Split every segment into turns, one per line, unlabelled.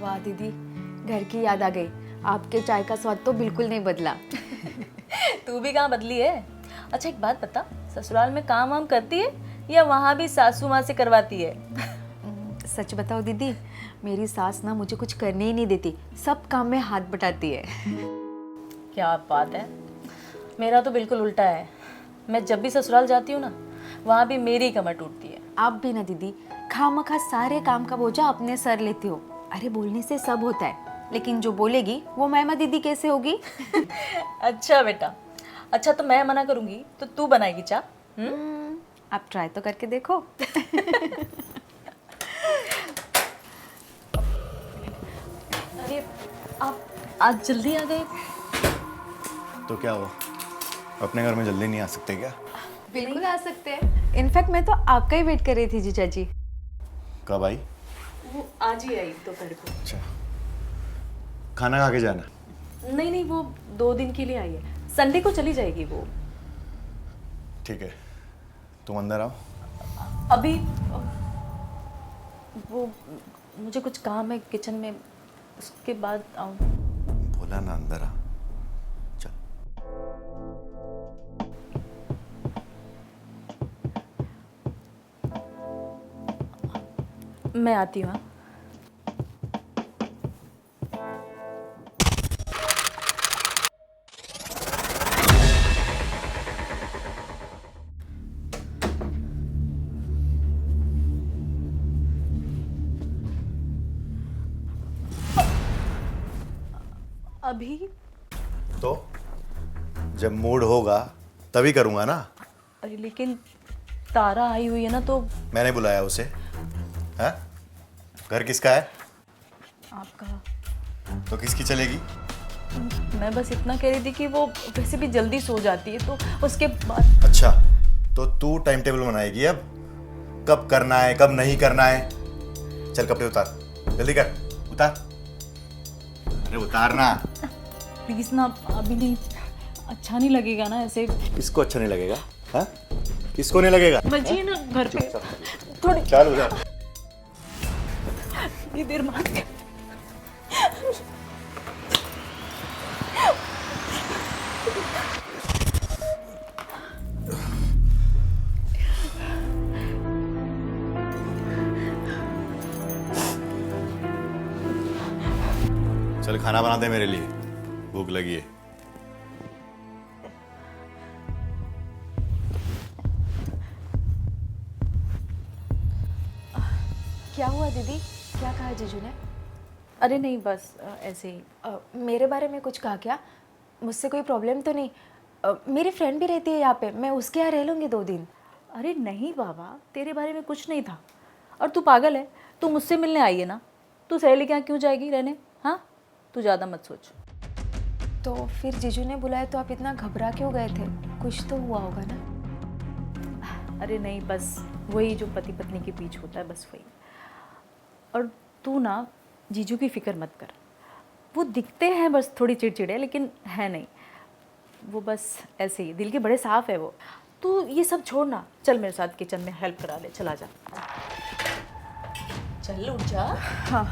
वाह दीदी, घर की याद आ गई। आपके चाय का स्वाद तो बिल्कुल नहीं बदला।
तू भी कहाँ बदली है। अच्छा एक बात बता, ससुराल में काम वाम करती है या वहाँ भी सासू माँ से करवाती है?
सच बताओ दीदी, मेरी सास ना मुझे कुछ करने ही नहीं देती, सब काम में हाथ बटाती है।
क्या बात है, मेरा तो बिल्कुल उल्टा है। मैं जब भी ससुराल जाती हूँ ना, वहाँ भी मेरी कमर टूटती है।
आप भी ना दीदी, खामखा सारे काम का बोझा अपने सर लेते हो। अरे बोलने से सब होता है, लेकिन जो बोलेगी वो महिमा दीदी कैसे होगी?
अच्छा बेटा, अच्छा तो मैं मना करूँगी तो तू बनाएगी चाय?
आप ट्राई तो करके देखो।
अरे आप आज जल्दी आ गए।
तो क्या हुआ, अपने घर में जल्दी नहीं आ सकते क्या?
बिल्कुल आ सकते हैं। इनफैक्ट मैं तो आपका ही वेट कर रही थी जीजा जी।
कब आई?
वो आज ही आई दोपहर को।
अच्छा, खाना खा के जाना।
नहीं नहीं, वो 2 दिन के लिए आई है, संडे को चली जाएगी वो।
ठीक है, तुम अंदर आओ।
अभी वो मुझे कुछ काम है किचन में, उसके बाद आऊँ।
बोला ना अंदर आ। चल।
मैं आती हूँ। अभी
तो जब मूड होगा तभी करूंगा ना।
अरे लेकिन तारा आई हुई है ना, तो
मैंने बुलाया उसे। हाँ, घर किसका है?
आपका।
तो किसकी चलेगी?
मैं बस इतना कह रही थी कि वो वैसे भी जल्दी सो जाती है, तो उसके बाद।
अच्छा, तो तू टाइम टेबल बनाएगी अब, कब करना है कब नहीं करना है। चल कपड़े उतार, जल्दी कर, उतार। अरे उतारना।
प्लीज ना, अभी नहीं, अच्छा नहीं लगेगा ना ऐसे।
किसको अच्छा नहीं लगेगा? हाँ, किसको नहीं लगेगा?
बचिए ना घर पे थोड़ी
चल उधर।
देर मार।
चल खाना बना दे मेरे लिए, भूख लगी है।
क्या हुआ दीदी, क्या कहा जीजू ने?
अरे नहीं बस ऐसे ही।
मेरे बारे में कुछ कहा क्या? मुझसे कोई प्रॉब्लम तो नहीं? मेरी फ्रेंड भी रहती है यहाँ पे, मैं उसके यहाँ रह लूँगी 2 दिन।
अरे नहीं बाबा, तेरे बारे में कुछ नहीं था। और तू पागल है, तू मुझसे मिलने आई है ना, तू सहेली के यहाँ क्यों जाएगी रहने? हाँ, तू ज़्यादा मत सोच।
तो फिर जीजू ने बुलाया तो आप इतना घबरा क्यों गए थे? कुछ तो हुआ होगा ना?
अरे नहीं, बस वही जो पति पत्नी के बीच होता है, बस वही। और तू ना जीजू की फिक्र मत कर, वो दिखते हैं बस थोड़ी चिड़चिड़े, लेकिन है नहीं, वो बस ऐसे ही दिल के बड़े साफ है वो। तू ये सब छोड़ ना, चल मेरे साथ किचन में हेल्प करा ले, चला जा। चल उठ जा।
हाँ।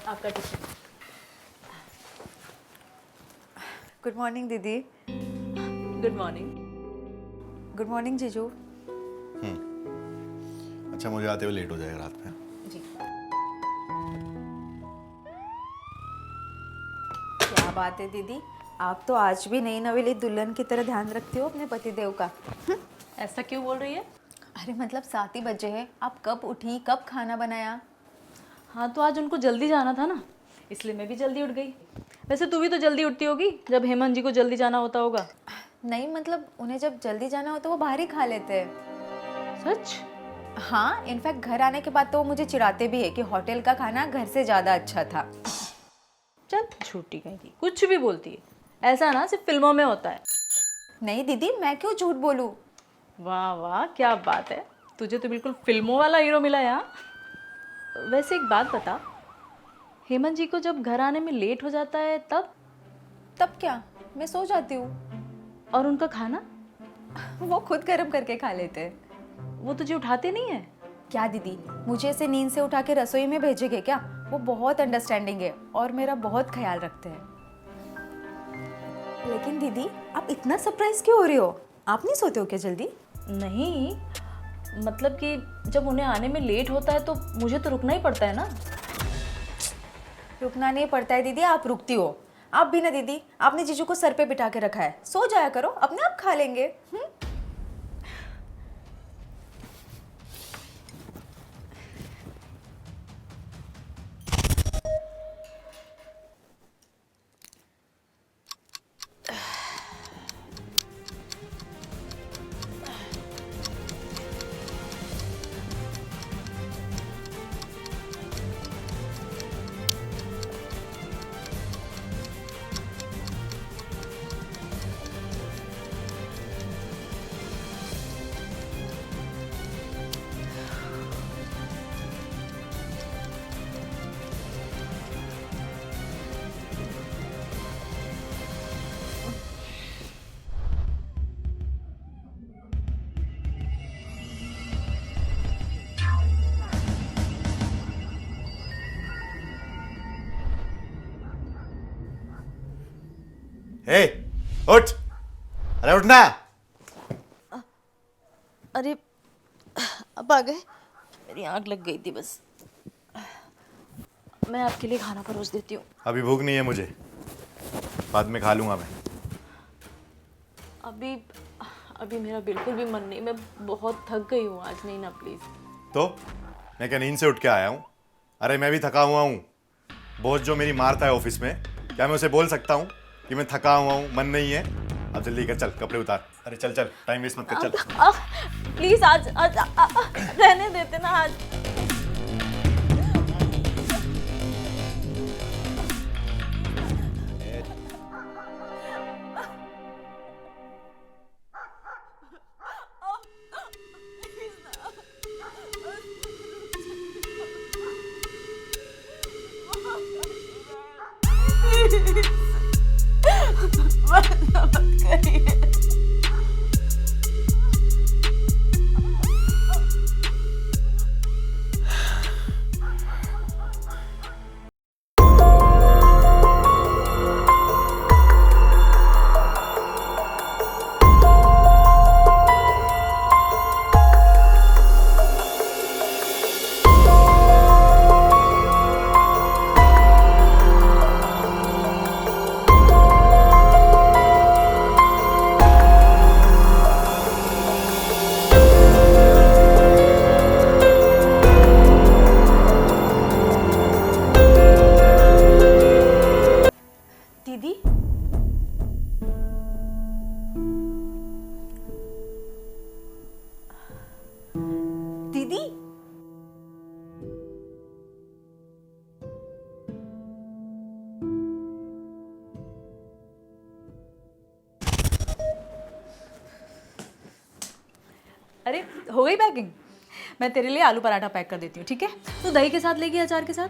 आपका टिफिन।
गुड मॉर्निंग दीदी।
Good morning.
गुड मॉर्निंग जीजू।
अच्छा, मुझे आते हुए लेट हो जाएगा रात में।
जी।
क्या बात है दीदी, आप तो आज भी नई नवेली दुल्हन की तरह ध्यान रखते हो अपने पतिदेव का।
ऐसा क्यों बोल रही है?
अरे मतलब 7 ही बजे हैं, आप कब उठी, कब खाना बनाया?
हाँ तो आज उनको जल्दी जाना था ना, इसलिए मैं भी जल्दी उठ गई। वैसे तू भी तो जल्दी उठती होगी जब हेमंत जी को जल्दी जाना होता होगा।
नहीं मतलब उन्हें जब जल्दी जाना हो तो वो बाहर ही खा लेते हैं।
सच?
हाँ, इनफैक्ट घर आने के बाद तो वो मुझे चिढ़ाते भी है कि होटल का खाना घर से ज़्यादा अच्छा था।
चल झूठी कहीं की, कुछ भी बोलती है। ऐसा ना सिर्फ फिल्मों में होता है।
नहीं दीदी, मैं क्यों झूठ बोलूँ?
वाह वाह, क्या बात है, तुझे तो बिल्कुल फिल्मों वाला हीरो मिला यार। वैसे एक बात बता, हेमंत जी को जब घर आने में लेट हो जाता है
तब क्या, मैं सो जाती हूँ।
और उनका खाना?
वो खुद गर्म करके खा लेते हैं।
वो तुझे उठाते नहीं है?
क्या दीदी, मुझे ऐसे नींद से उठा के रसोई में भेजेंगे क्या? वो बहुत अंडरस्टैंडिंग है और मेरा बहुत ख्याल रखते हैं। लेकिन दीदी, आप इतना सरप्राइज क्यों हो रही हो? आप नहीं सोते हो क्या जल्दी?
नहीं, मतलब कि जब उन्हें आने में लेट होता है तो मुझे तो रुकना ही पड़ता है ना।
रुकना नहीं पड़ता है दीदी, आप रुकती हो। आप भी ना दीदी, आपने जीजू को सर पे बिठा के रखा है, सो जाया करो, अपने आप खा लेंगे।
हे, उठ। अरे उठना।
अरे अब आ गए, मेरी आँख लग गई थी बस। मैं आपके लिए खाना परोस देती हूँ।
अभी भूख नहीं है मुझे, बाद में खा लूंगा मैं।
अभी अभी मेरा बिल्कुल भी मन नहीं, मैं बहुत थक गई हूँ आज। नहीं ना प्लीज़।
तो मैं क्या नींद से उठ के आया हूँ? अरे मैं भी थका हुआ हूँ। बॉस जो मेरी मारता है ऑफिस में, क्या मैं उसे बोल सकता हूँ कि मैं थका हुआ हूँ, मन नहीं है? अब जल्दी कर, चल कपड़े उतार। अरे चल चल, टाइम वेस्ट मत कर, चल।
प्लीज़ आज आज रहने देते ना आज।
दीदी, दीदी,
अरे हो गई पैकिंग? मैं तेरे लिए आलू पराठा पैक कर देती हूँ, ठीक है? तू दही के साथ लेगी, अचार के साथ?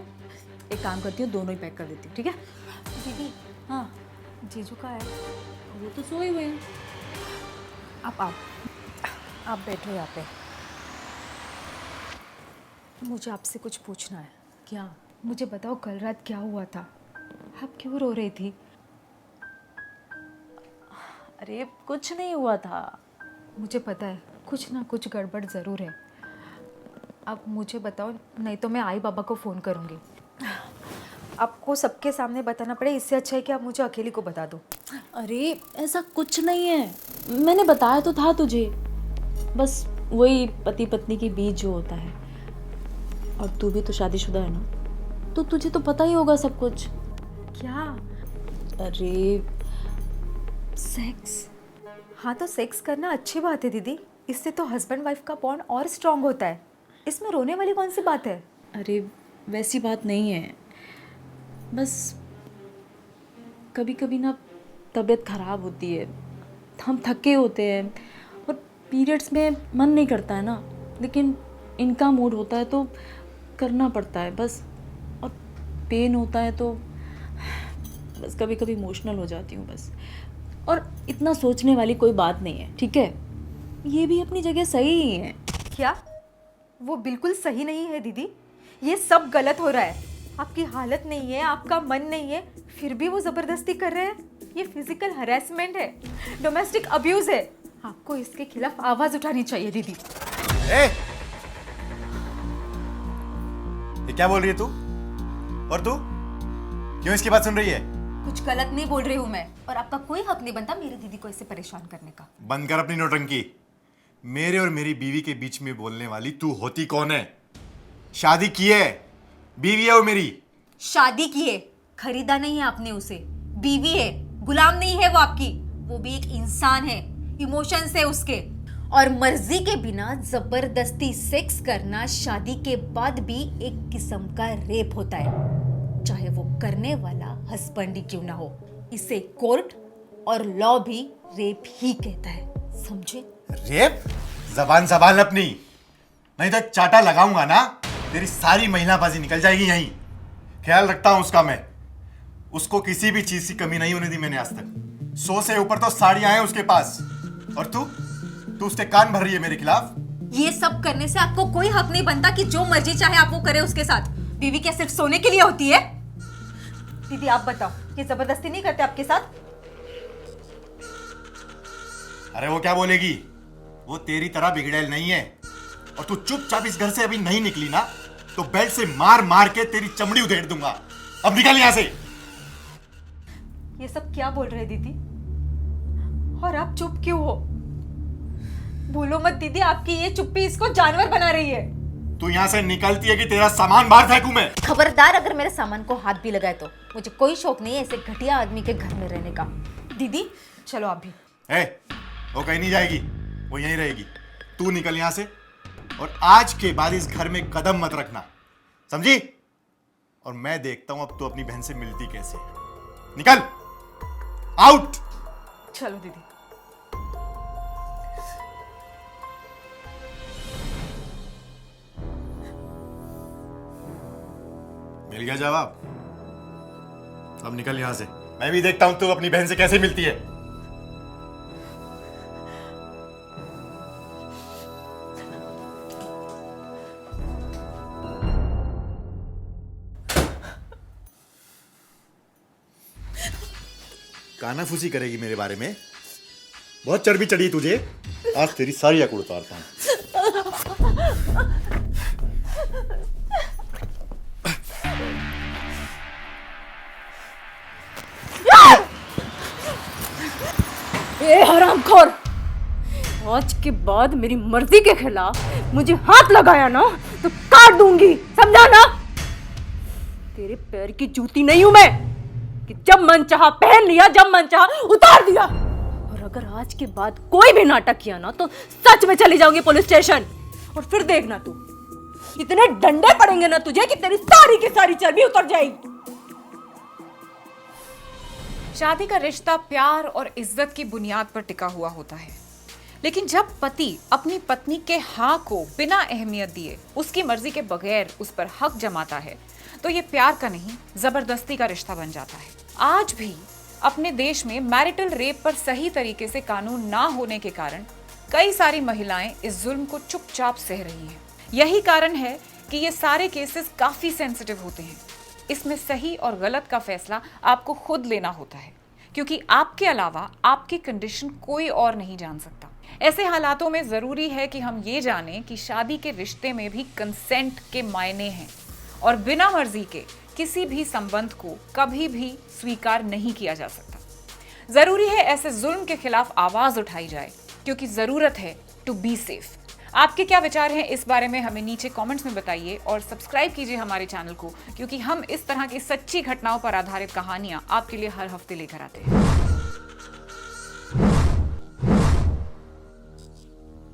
एक काम करती हूँ, दोनों ही पैक कर देती हूँ, ठीक है?
दीदी,
हाँ,
जीजू का है।
वो तो सोए हुए हैं।
आप बैठो यहाँ पे। मुझे आपसे कुछ पूछना है।
क्या?
मुझे बताओ, कल रात क्या हुआ था? आप क्यों रो रही थी?
अरे कुछ नहीं हुआ था।
मुझे पता है, कुछ ना कुछ गड़बड़ ज़रूर है। अब मुझे बताओ, नहीं तो मैं आई बाबा को फ़ोन करूँगी। आपको सबके सामने बताना पड़े, इससे अच्छा है कि आप मुझे अकेली को बता दो।
अरे ऐसा कुछ नहीं है, मैंने बताया तो था तुझे। बस वही पति पत्नी के बीच जो होता है। और तू भी तो शादीशुदा है ना, तो तुझे तो पता ही होगा सब कुछ।
क्या?
अरे
सेक्स? हाँ, तो सेक्स करना अच्छी बात है दीदी, इससे तो हस्बैंड वाइफ का बॉन्ड और स्ट्रांग होता है। इसमें रोने वाली कौन सी बात है?
अरे वैसी बात नहीं है, बस कभी कभी ना तबीयत ख़राब होती है, हम थके होते हैं और पीरियड्स में मन नहीं करता है ना, लेकिन इनका मूड होता है तो करना पड़ता है बस। और पेन होता है तो बस कभी कभी इमोशनल हो जाती हूँ बस। और इतना सोचने वाली कोई बात नहीं है, ठीक है? ये भी अपनी जगह सही ही है।
क्या? वो बिल्कुल सही नहीं है दीदी, ये सब गलत हो रहा है। आपकी हालत नहीं है, आपका मन नहीं है, फिर भी वो जबरदस्ती कर रहे हैं। ये फिजिकल हरेसमेंट है, डोमेस्टिक अब्यूज है। आपको इसके खिलाफ आवाज उठानी चाहिए दीदी।
ए! ये क्या बोल रही है तू? और तू क्यों इसकी बात सुन रही है?
कुछ गलत नहीं बोल रही हूँ मैं, और आपका कोई हक नहीं बनता मेरी दीदी को ऐसे परेशान करने का।
बंद कर अपनी नौटंकी। मेरे और मेरी बीवी के बीच में बोलने वाली तू होती कौन है? शादी की है, बीवी है वो मेरी।
शादी की है, खरीदा नहीं है आपने उसे। बीवी है, गुलाम नहीं है वो आपकी। वो भी एक इंसान है, इमोशंस है उसके। और मर्जी के बिना जबरदस्ती सेक्स करना शादी के बाद भी एक किस्म का रेप होता है, चाहे वो करने वाला हस्बैंड ही क्यों ना हो। इसे कोर्ट और लॉ भी रेप ही कहता है, समझे?
रेप? जबान संभाल अपनी, नहीं तो एक चाटा लगाऊंगा ना, तेरी सारी महिलाबाजी निकल जाएगी यहीं। ख्याल रखता हूं उसका मैं। उसको किसी भी चीज की कमी नहीं होने दी मैंने आज तक। 100 से ऊपर तो साड़ियां हैं उसके पास। और तू उसके कान भर रही है मेरे खिलाफ।
ये सब करने से आपको कोई हक नहीं बनता कि जो मर्जी चाहे आप वो करे उसके साथ। बीवी क्या सिर्फ सोने के लिए होती है? दीदी आप बताओ, ये जबरदस्ती नहीं करते आपके साथ?
अरे वो क्या बोलेगी, वो तेरी तरह बिगड़ैल नहीं है। और तू चुपचाप इस घर से अभी नहीं निकली ना, तो बेल्ट से मार मार के तेरी चमड़ी उधेड़ दूंगा। अब निकल यहां से।
ये सब क्या बोल रहे दीदी? और आप चुप क्यों हो? बोलो मत दीदी, आपकी ये चुप्पी इसको जानवर बना रही है।
तू यहां से निकलती है कि तेरा सामान बाहर फेंकूं मैं?
खबरदार, अगर मेरे सामान को हाथ भी लगाए तो। मुझे कोई शौक नहीं है ऐसे घटिया आदमी के घर में रहने का। दीदी चलो आप भी।
वो कहीं नहीं जाएगी, वो यहीं रहेगी। तू निकल यहां से, और आज के बाद इस घर में कदम मत रखना, समझी? और मैं देखता हूं अब तू अपनी बहन से मिलती कैसे। निकल आउट।
चलो दीदी।
मिल गया जवाब। अब निकल यहां से, मैं भी देखता हूं तू अपनी बहन से कैसे मिलती है। कानाफूसी करेगी मेरे बारे में? बहुत चर्बी चढ़ी तुझे, आज तेरी सारी अकड़ उतारता हूं।
ए हरामखोर, आज के बाद मेरी मर्जी के खिलाफ मुझे हाथ लगाया ना तो काट दूंगी, समझा ना? तेरे पैर की जूती नहीं हूं मैं कि जब मन चाहा पहन लिया, जब मन चाहा उतार दिया। और अगर आज के बाद कोई भी नाटक किया ना तो सच में चली जाऊंगी पुलिस स्टेशन। और फिर देखना तू, इतने डंडे पड़ेंगे ना तुझे कि तेरी सारी की सारी चर्बी उतर जाएगी।
शादी का रिश्ता प्यार और इज्जत की बुनियाद पर टिका हुआ होता है, लेकिन जब पति अपनी पत्नी के हाँ को बिना अहमियत दिए उसकी मर्जी के बगैर उस पर हक जमाता है, तो ये प्यार का नहीं जबरदस्ती का रिश्ता बन जाता है। आज भी अपने देश में मैरिटल रेप पर सही तरीके से कानून ना होने के कारण कई सारी महिलाएं इस जुल्म को चुपचाप सह रही हैं। यही कारण है कि ये सारे केसेस काफी सेंसिटिव होते हैं। इसमें सही और गलत का फैसला आपको खुद लेना होता है, क्योंकि आपके अलावा आपकी कंडीशन कोई और नहीं जान सकता। ऐसे हालातों में जरूरी है कि हम ये जानें कि शादी के रिश्ते में भी कंसेंट के मायने हैं और बिना मर्जी के किसी भी संबंध को कभी भी स्वीकार नहीं किया जा सकता। जरूरी है ऐसे जुल्म के खिलाफ आवाज उठाई जाए, क्योंकि जरूरत है टू बी सेफ। आपके क्या विचार हैं इस बारे में हमें नीचे कमेंट्स में बताइए और सब्सक्राइब कीजिए हमारे चैनल को, क्योंकि हम इस तरह की सच्ची घटनाओं पर आधारित कहानियां आपके लिए हर हफ्ते लेकर आते हैं।